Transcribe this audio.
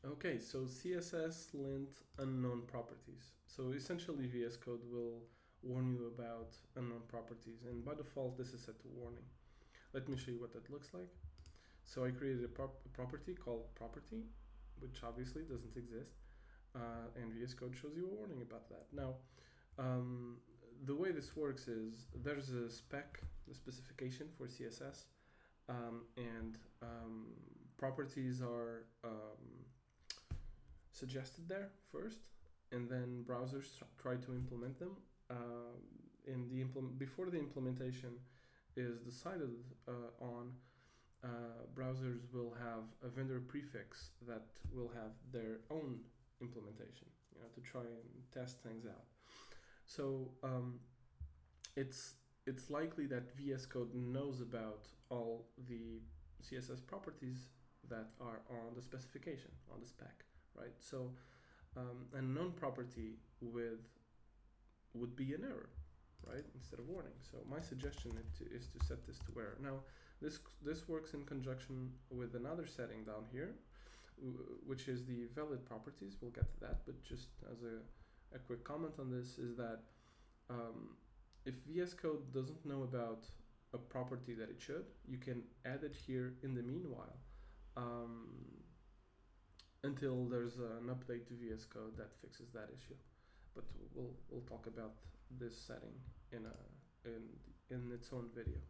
Okay, so css.lint.unknownProperties. So essentially VS Code will warn you about unknown properties, and by default this is set to warning. Let me show you what that looks like. So I created a property called property, which obviously doesn't exist, and VS Code shows you a warning about that. Now, the way this works is there's a spec, the specification for CSS, and properties are suggested there first, and then browsers try to implement them. Before the implementation is decided on, browsers will have a vendor prefix that will have their own implementation, to try and test things out. So it's likely that VS Code knows about all the CSS properties that are on the specification, on the spec, right? So a known property would be an error, right, instead of warning. So my suggestion is to set this to error. Now this works in conjunction with another setting down here, which is the valid properties. We'll get to that, but just as a quick comment on this is that if VS Code doesn't know about a property that it should, you can add it here in the meanwhile, until there's an update to VS Code that fixes that issue. But we'll talk about this setting in its own video.